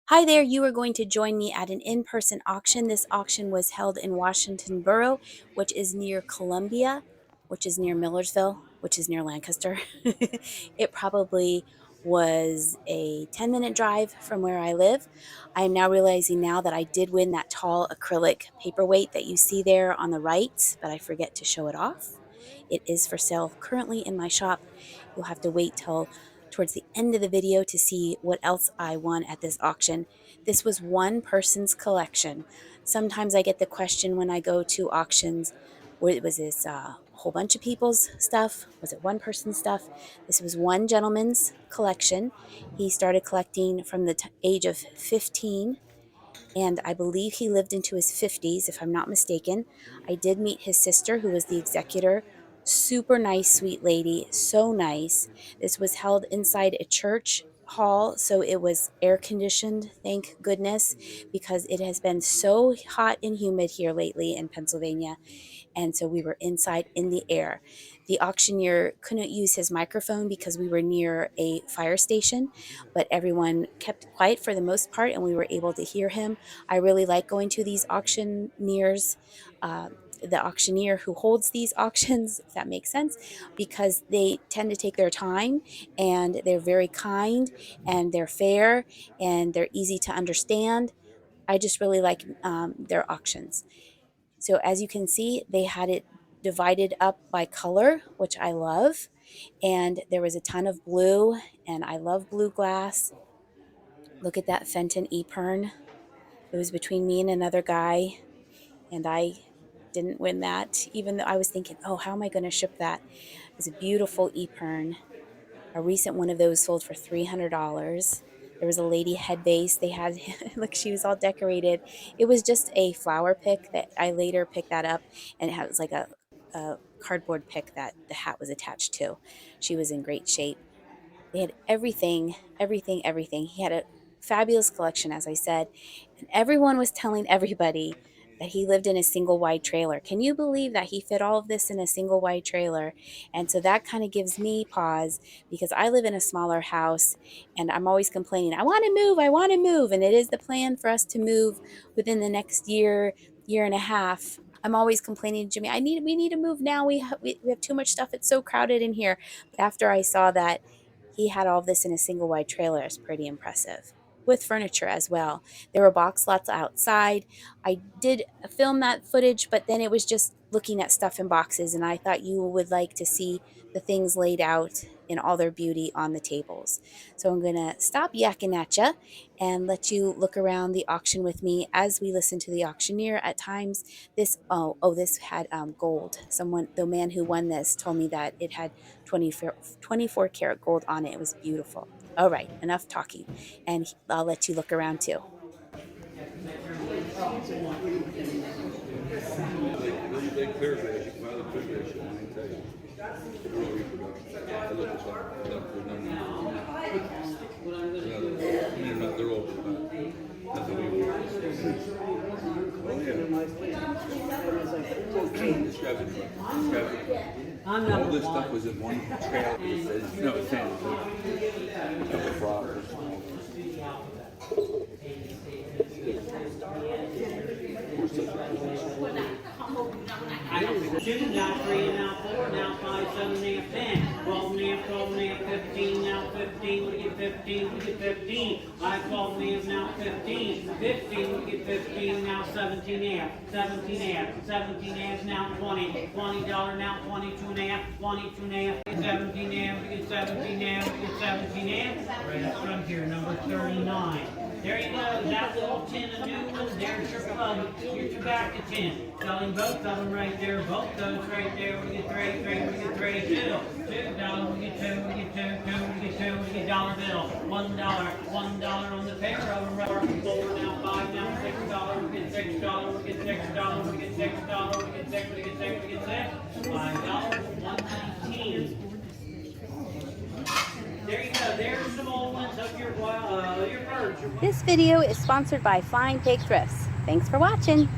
Hi there, you are going to join me at an in-person auction. This auction was held in Washington Borough, which is near Columbia, which is near Millersville, which is near Lancaster. It probably was a 10-minute drive from where I live. I am now realizing now that I did win that tall acrylic paperweight that you see there on the right, but I forget to show it off. It is for sale currently in my shop. You'll have to wait till towards the end of the video to see what else I won at this auction. This was one person's collection. Sometimes I get the question when I go to auctions, was this a whole bunch of people's stuff? Was it one person's stuff? This was one gentleman's collection. He started collecting from the age of 15, and I believe he lived into his 50s, if I'm not mistaken. I did meet his sister, who was the executor. Super nice, sweet lady, so nice. This was held inside a church hall, so it was air conditioned, thank goodness, because it has been so hot and humid here lately in Pennsylvania. And so we were inside in the air. The auctioneer couldn't use his microphone because we were near a fire station, but everyone kept quiet for the most part and we were able to hear him. I really like going to these auctioneers. The auctioneer who holds these auctions, if that makes sense, because they tend to take their time and they're very kind and they're fair and they're easy to understand. I just really like their auctions. So as you can see, they had it divided up by color, which I love. And there was a ton of blue, and I love blue glass. Look at that Fenton Epern. It was between me and another guy, and I didn't win that, even though I was thinking, oh, how am I going to ship that? It was a beautiful Epern. A recent one of those sold for $300. There was a lady head vase. They had, look, she was all decorated. It was just a flower pick that I later picked that up, and it was like a cardboard pick that the hat was attached to. She was in great shape. They had everything, everything, everything. He had a fabulous collection, as I said, and everyone was telling everybody that he lived in a single wide trailer. Can you believe that he fit all of this in a single wide trailer? And so that kind of gives me pause because I live in a smaller house and I'm always complaining, I want to move, I want to move. And it is the plan for us to move within the next year, year and a half. I'm always complaining to Jimmy, we need to move now. We have too much stuff. It's so crowded in here. But after I saw that he had all of this in a single wide trailer, it's pretty impressive. With furniture as well. There were box lots outside. I did film that footage, but then it was just looking at stuff in boxes, and I thought you would like to see the things laid out in all their beauty on the tables. So I'm going to stop yakking at you and let you look around the auction with me as we listen to the auctioneer. At times, this had gold. The man who won this told me that it had 24 karat gold on it. It was beautiful. All right, enough talking, and I'll let you look around too. They clear fish, well, the clear fish, I can tell you. Real reproduction. They look just like they're older, but nothing we want. Describe it. All this stuff was in one trail. No, it's sand. A couple frogs. Two, now three, now four, now five, 7 and 10, 12 and 12 and 15, now 15, we get 15, we get 15, I 12 and now 15, 15, we get 15, now 17 and 17 and 17 and now 20, $20 now 22 and a half, 22 and a half, 17 and we get 17 and we get 17 and right up front here, number 39. There you go, that little tin of new ones, there's your tobacco tin. Selling both of them right there, both those right there. We get three, we get three, $2, $2, we get two, we get two, we get two, we get dollar bill, $1 on the paper over right. 4 now, 5 now, $6, we get $6, we get $6, we get $6, we get 6, we get 6, we get 6, $5, 119. There you go. There's some old ones of your birds. This video is sponsored by Flying Pig Thrifts. Thanks for watching.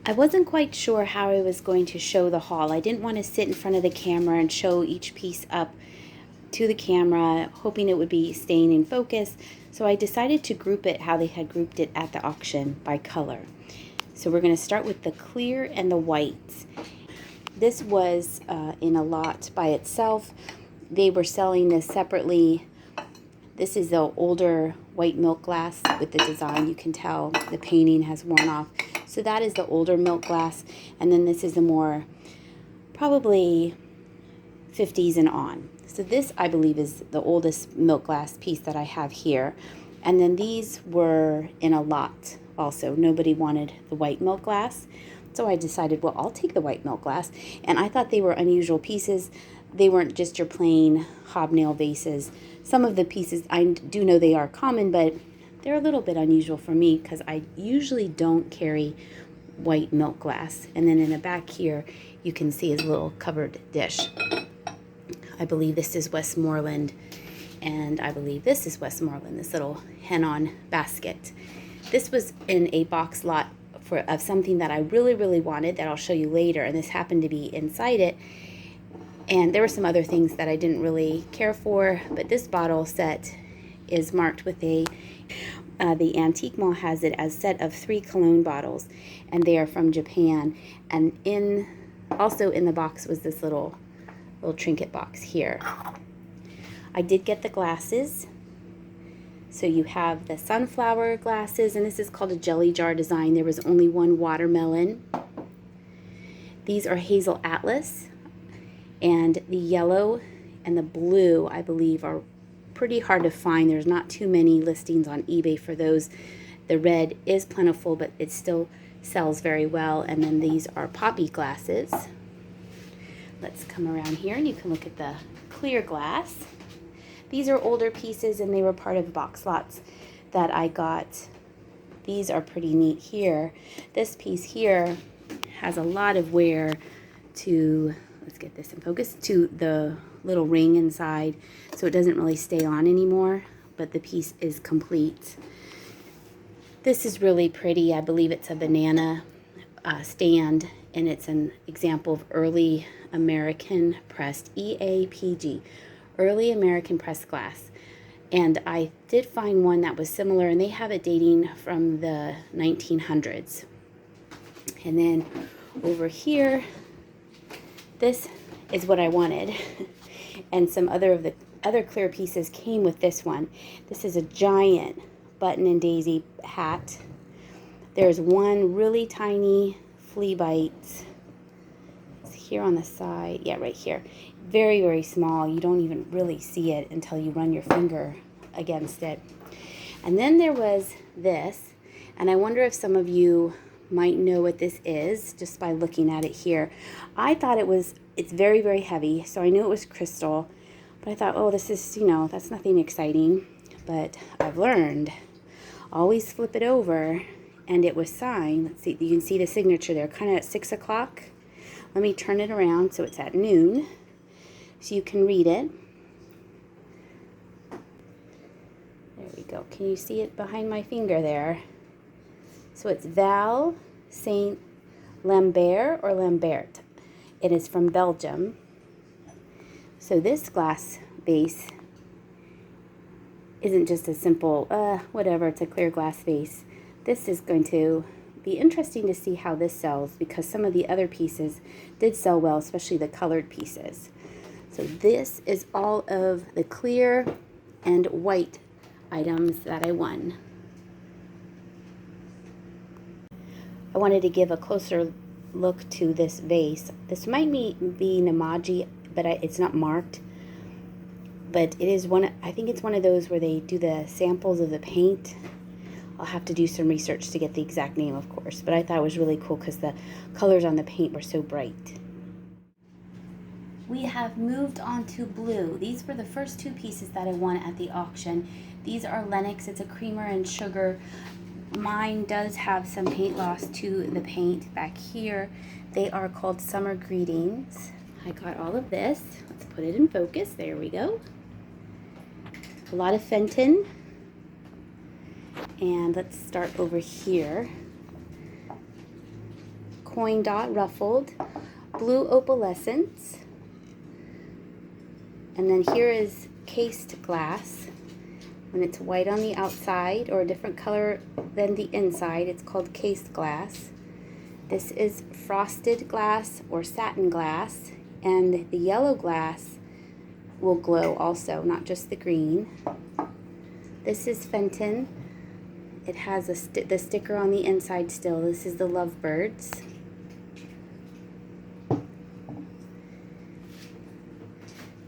I wasn't quite sure how I was going to show the haul. I didn't want to sit in front of the camera and show each piece up to the camera, hoping it would be staying in focus. So I decided to group it how they had grouped it at the auction by color. So we're going to start with the clear and the whites. This was in a lot by itself. They were selling this separately. This is the older white milk glass with the design. You can tell the painting has worn off. So that is the older milk glass. And then this is the more probably 50s and on. So this, I believe, is the oldest milk glass piece that I have here. And then these were in a lot also. Nobody wanted the white milk glass. So I decided, well, I'll take the white milk glass. And I thought they were unusual pieces. They weren't just your plain hobnail vases. Some of the pieces, I do know they are common, but they're a little bit unusual for me because I usually don't carry white milk glass. And then in the back here, you can see his little covered dish. I believe this is Westmoreland, and I believe this is Westmoreland, this little hen-on basket. This was in a box lot of something that I really, really wanted that I'll show you later, and this happened to be inside it. And there were some other things that I didn't really care for, but this bottle set is marked with a, the Antique Mall has it as set of 3 cologne bottles, and they are from Japan. And also in the box was this little trinket box here. I did get the glasses. So you have the sunflower glasses, and this is called a jelly jar design. There was only one watermelon. These are hazel atlas, and the yellow and the blue, I believe, are pretty hard to find. There's not too many listings on eBay for those. The red is plentiful, but it still sells very well. And then these are poppy glasses. Let's come around here and you can look at the clear glass. These are older pieces and they were part of box lots that I got. These are pretty neat here. This piece here has a lot of wear to, let's get this in focus, to the little ring inside, so it doesn't really stay on anymore, but the piece is complete. This is really pretty. I believe it's a banana stand, and it's an example of early American pressed, EAPG, early American pressed glass. And I did find one that was similar, and they have it dating from the 1900s. And then over here, this is what I wanted. And some other of the other clear pieces came with this one. This is a giant button and daisy hat. There's one really tiny flea bite. It's here on the side. Yeah, right here. Very, very small. You don't even really see it until you run your finger against it. And then there was this, and I wonder if some of you might know what this is just by looking at it here. I thought it's very, very heavy, so I knew it was crystal, but I thought, oh, this is, that's nothing exciting. But I've learned, always flip it over, and it was signed. Let's see, you can see the signature there, kind of at 6 o'clock. Let me turn it around so it's at noon, so you can read it. There we go. Can you see it behind my finger there? So it's Val Saint Lambert or Lambert. It is from Belgium. So this glass vase isn't just a simple, whatever, it's a clear glass vase. This is going to be interesting to see how this sells, because some of the other pieces did sell well, especially the colored pieces. So this is all of the clear and white items that I won. I wanted to give a closer look to this vase. This might be Namaji, but it's not marked. But it is I think it's one of those where they do the samples of the paint. I'll have to do some research to get the exact name, of course. But I thought it was really cool because the colors on the paint were so bright. We have moved on to blue. These were the first 2 pieces that I won at the auction. These are Lennox. It's a creamer and sugar. Mine does have some paint loss to the paint back here. They are called Summer Greetings. I got all of this. Let's put it in focus. There we go. A lot of Fenton. And let's start over here. coin dot ruffled, blue opalescence, and then here is cased glass. When it's white on the outside or a different color than the inside, it's called cased glass. This is frosted glass or satin glass, and the yellow glass will glow also, not just the green. This is Fenton. It has the sticker on the inside still. This is the lovebirds.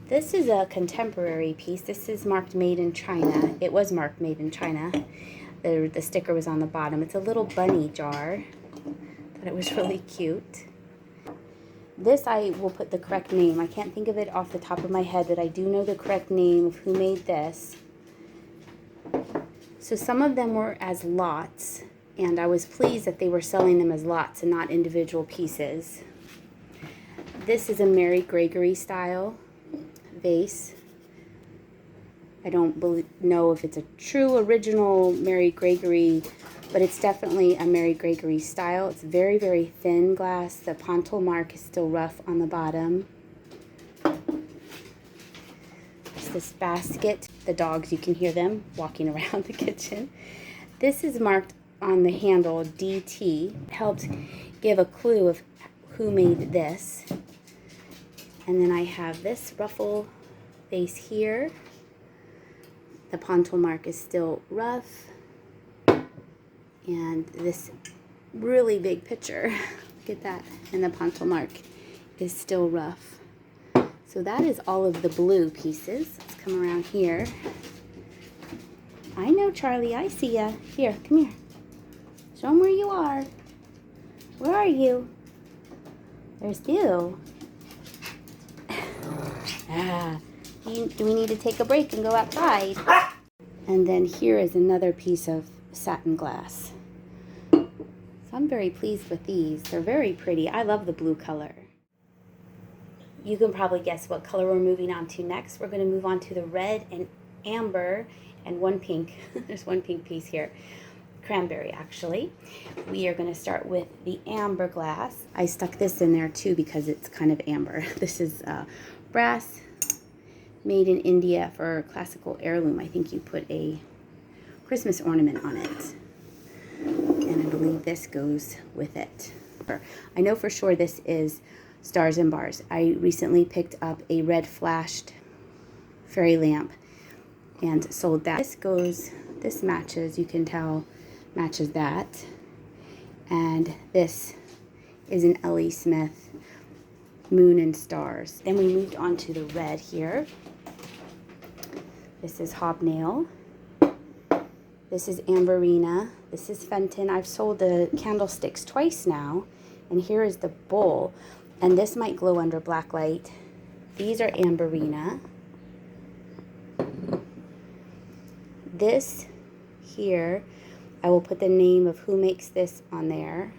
This is a contemporary piece. This is marked made in China. It was marked made in China. The sticker was on the bottom. It's a little bunny jar. Thought it was really cute. This I will put the correct name. I can't think of it off the top of my head, but I do know the correct name of who made this. So some of them were as lots, and I was pleased that they were selling them as lots and not individual pieces. This is a Mary Gregory style vase. I don't know if it's a true original Mary Gregory, but it's definitely a Mary Gregory style. It's very, very thin glass. The pontil mark is still rough on the bottom. There's this basket. The dogs, you can hear them walking around the kitchen. This is marked on the handle DT. It helps give a clue of who made this. And then I have this ruffle vase here. The pontil mark is still rough. And this really big picture, look at that, and the pontil mark is still rough. So that is all of the blue pieces. Let's come around here. I know, Charlie, I see ya. Here, come here. Show them where you are. Where are you? There's you. Do we need to take a break and go outside? And then here is another piece of satin glass. So I'm very pleased with these. They're very pretty. I love the blue color. You can probably guess what color we're moving on to next. We're going to move on to the red and amber and one pink. There's one pink piece here. Cranberry, actually. We are going to start with the amber glass. I stuck this in there too because it's kind of amber. This is brass, made in India for classical heirloom. I think you put a Christmas ornament on it. And I believe this goes with it. I know for sure this is Stars and Bars. I recently picked up a red flashed fairy lamp and sold that. This matches, you can tell, matches that. And this is an L.E. Smith Moon and Stars. Then we moved on to the red here. This is Hobnail. This is Amberina. This is Fenton. I've sold the candlesticks twice now. And here is the bowl. And this might glow under black light. These are Amberina. This here, I will put the name of who makes this on there.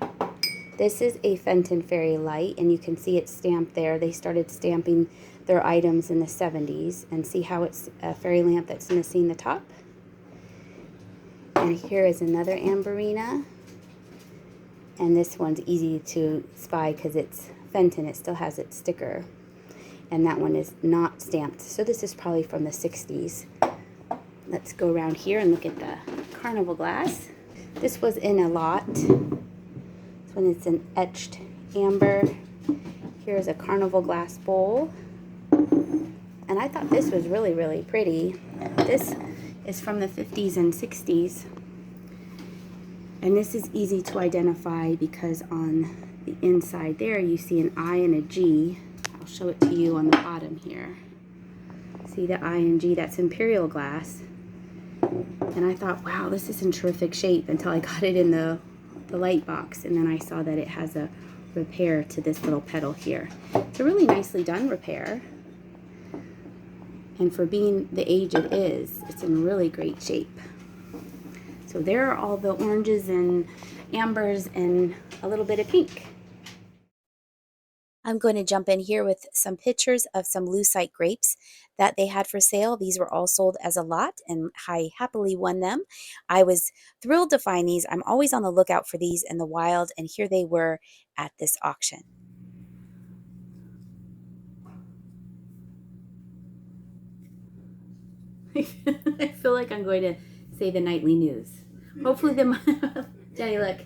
This is a Fenton Fairy Light, and you can see it stamped there. They started stamping their items in the 70s, and see how it's a fairy lamp that's missing the top. And here is another Amberina, and this one's easy to spy because it's Fenton. It still has its sticker, and that one is not stamped. So this is probably from the 60s. Let's go around here and look at the carnival glass. This was in a lot. This one is an etched amber. Here's a carnival glass bowl. And I thought this was really, really pretty. This is from the 50s and 60s. And this is easy to identify because on the inside there you see an I and a G. I'll show it to you on the bottom here. See the I and G? That's imperial glass. And I thought, wow, this is in terrific shape until I got it in the light box, and then I saw that it has a repair to this little pedal here. It's a really nicely done repair, and for being the age it is, it's in really great shape. So there are all the oranges and ambers and a little bit of pink. I'm going to jump in here with some pictures of some lucite grapes that they had for sale. These were all sold as a lot, and I happily won them. I was thrilled to find these. I'm always on the lookout for these in the wild, and here they were at this auction. I feel like I'm going to say the nightly news. Hopefully Jenny, look.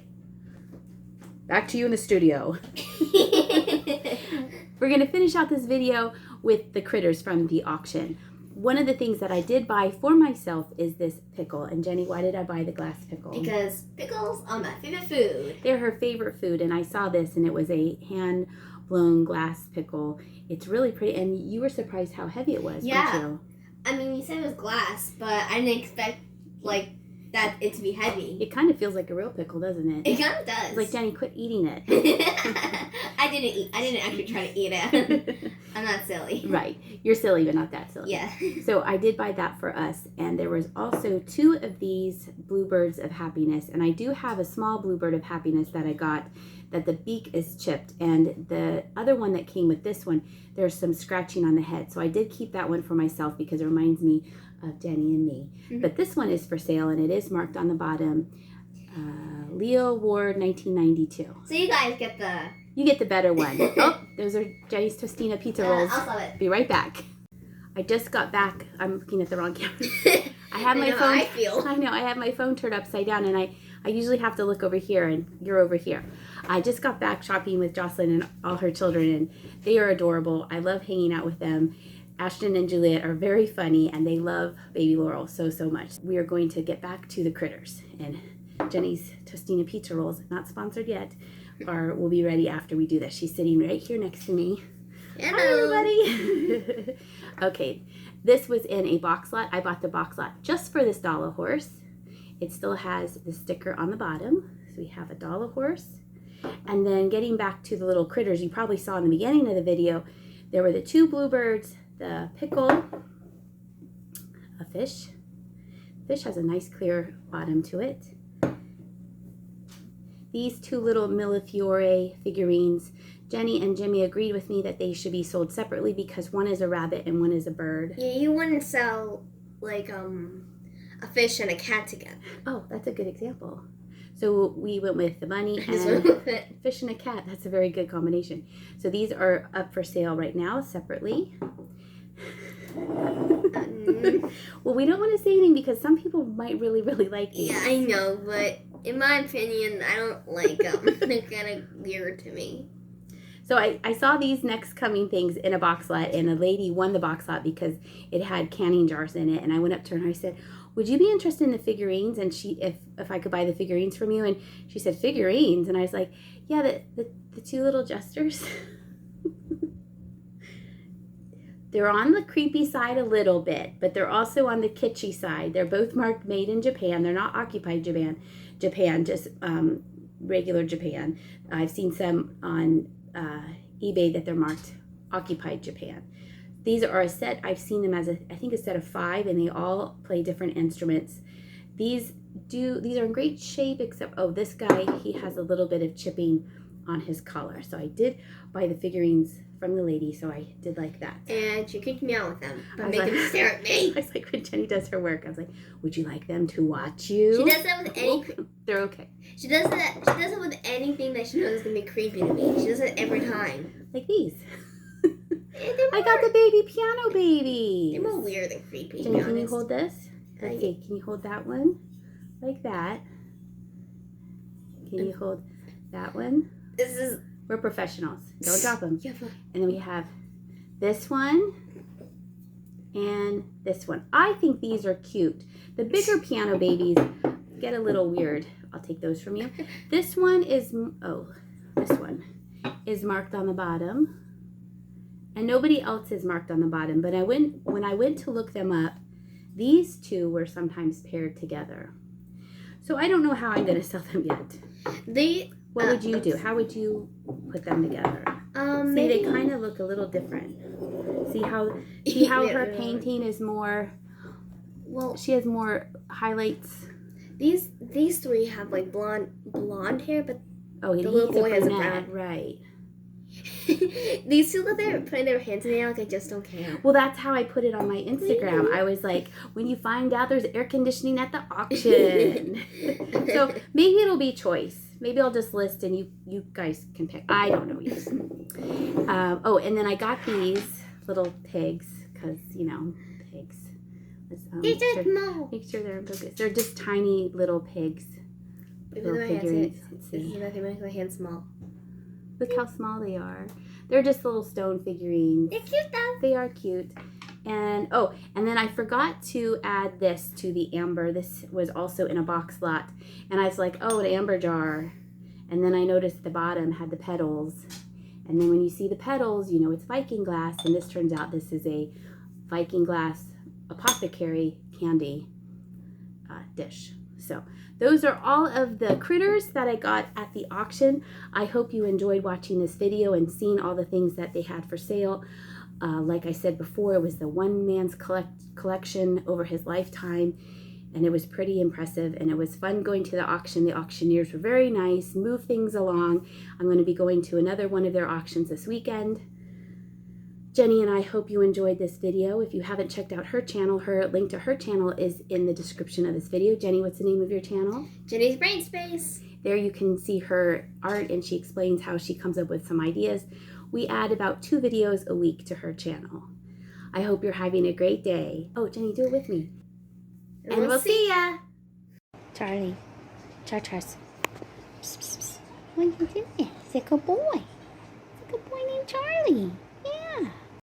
Back to you in the studio. We're going to finish out this video with the critters from the auction. One of the things that I did buy for myself is this pickle. And Jenny, why did I buy the glass pickle? Because pickles are my favorite food. They're her favorite food, and I saw this, and it was a hand-blown glass pickle. It's really pretty, and you were surprised how heavy it was, weren't you? I mean, you said it was glass, but I didn't expect, like, that it to be heavy. It kind of feels like a real pickle, doesn't it? It kind of does. It's like, Jenny, quit eating it. I didn't actually try to eat it. I'm not silly. Right. You're silly, but not that silly. Yeah. So I did buy that for us, and there was also 2 of these bluebirds of happiness, and I do have a small bluebird of happiness that I got that the beak is chipped, and the other one that came with this one, there's some scratching on the head. So I did keep that one for myself because it reminds me of Jenny and me. Mm-hmm. But this one is for sale, and it is marked on the bottom, Leo Ward 1992. So you guys get the... You get the better one. Oh, those are Jenny's Tostina pizza rolls. I'll stop it. Be right back. I just got back. I'm looking at the wrong camera. I have my phone. I feel. I know. I have my phone turned upside down, and I usually have to look over here, and you're over here. I just got back shopping with Jocelyn and all her children, and they are adorable. I love hanging out with them. Ashton and Juliet are very funny, and they love baby Laurel so much. We are going to get back to the critters, and Jenny's Tostina pizza rolls, not sponsored yet, will be ready after we do this. She's sitting right here next to me. Hello. Hi, everybody. Okay, this was in a box lot. I bought the box lot just for this dollar horse. It still has the sticker on the bottom. So we have a dollar horse. And then getting back to the little critters, you probably saw in the beginning of the video, there were the 2 bluebirds, the pickle, a fish. Fish has a nice clear bottom to it. These 2 little Millefiore figurines, Jenny and Jimmy agreed with me that they should be sold separately because one is a rabbit and one is a bird. Yeah, you wouldn't sell, like, a fish and a cat together. Oh, that's a good example. So we went with the bunny and fish and a cat. That's a very good combination. So these are up for sale right now separately. Well, we don't want to say anything because some people might really like these. Yeah, I know, but in my opinion, I don't like them. They're kind of weird to me. So I saw these next coming things in a box lot, and a lady won the box lot because it had canning jars in it. And I went up to her and I said, would you be interested in the figurines? And she, if I could buy the figurines from you. And she said, figurines? And I was like, yeah, the 2 little jesters. They're on the creepy side a little bit, but they're also on the kitschy side. They're both marked made in Japan. They're not occupied Japan, just regular Japan. I've seen some on eBay that they're marked occupied Japan. These are a set. I've seen them as I think a set of 5, and they all play different instruments. These are in great shape, except this guy, he has a little bit of chipping on his collar. So I did buy the figurines from the lady, so I did like that. And she kicked me out with them, but make like, them stare at me. I was like, when Jenny does her work, I was like, would you like them to watch you? She does that with any... They're okay. She does it with anything that she knows is going to be creepy to me. She does it every time. Like these. I got the baby piano baby. They're more weird than creepy, Jenny, can you hold this? Let's see. Can you hold that one? Like that. Can you hold that one? This is... We're professionals. Don't drop them. Yeah, and then we have this one and this one. I think these are cute. The bigger piano babies get a little weird. I'll take those from you. This one is, this one is marked on the bottom. And nobody else is marked on the bottom. But when I went to look them up, these 2 were sometimes paired together. So I don't know how I'm going to sell them yet. What would you do? How would you put them together? See, maybe... they kind of look a little different. See how her painting is more... Well, she has more highlights. These 3 have like blonde hair, but the little boy has a brown. Right. These two that they're putting their hands in the air like I just don't care. Well, that's how I put it on my Instagram. I was like, when you find out there's air conditioning at the auction. So maybe it'll be choice. Maybe I'll just list and you guys can pick. I don't know yet. Oh, and then I got these little pigs because, you know, pigs. Let's, They're just small. make sure they're in focus. They're just tiny little pigs. Maybe Little my hands figurines. it. Let's This is see. nothing make my hands small. Look how small they are. They're just little stone figurines. They're cute though. They are cute. And oh, and then I forgot to add this to the amber. This was also in a box lot. And I was like, oh, an amber jar. And then I noticed the bottom had the petals. And then when you see the petals, you know it's Viking glass. And this turns out this is a Viking glass apothecary candy dish. So those are all of the critters that I got at the auction. I hope you enjoyed watching this video and seeing all the things that they had for sale. Like I said before, it was the one man's collection over his lifetime, and it was pretty impressive, and it was fun going to the auction. The auctioneers were very nice, moved things along. I'm going to be going to another one of their auctions this weekend. Jenny and I hope you enjoyed this video. If you haven't checked out her channel, her link to her channel is in the description of this video. Jenny, what's the name of your channel? Jenny's Brain Space. There you can see her art, and she explains how she comes up with some ideas. We add about 2 videos a week to her channel. I hope you're having a great day. Oh, Jenny, do it with me. And we'll see ya. Charlie. Charles. What are you doing? It's a good boy. It's a good boy named Charlie.